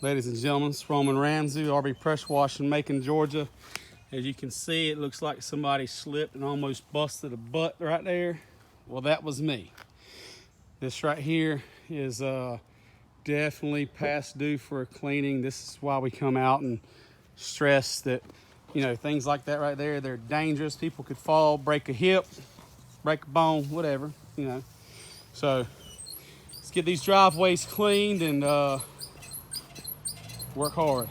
Ladies and gentlemen, it's Roman Ramsey, RB Pressure Wash in Macon, Georgia. As you can see, it looks like somebody slipped and almost busted a butt right there. Well, that was me. This right here is definitely past due for a cleaning. This is why we come out and stress that, you know, things like that right there, they're dangerous. People could fall, break a hip, break a bone, whatever, you know. So let's get these driveways cleaned and work hard.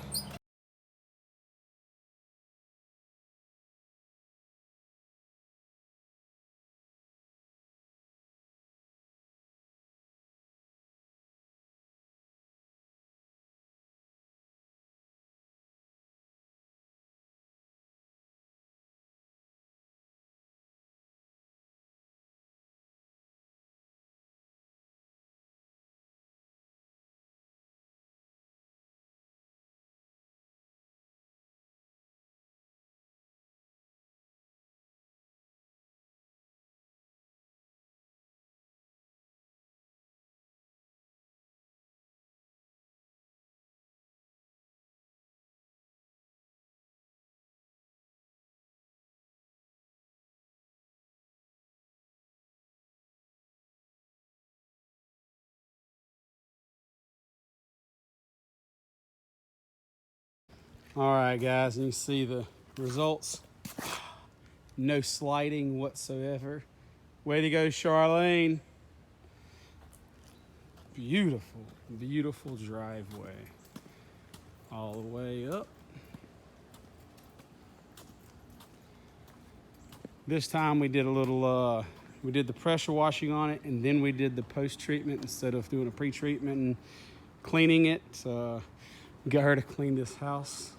All right, guys, and you see the results. No sliding whatsoever. Way to go, Charlene. Beautiful, beautiful driveway. All the way up. This time we did a little, we did the pressure washing on it, and then we did the post-treatment instead of doing a pre-treatment and cleaning it. We got her to clean this house.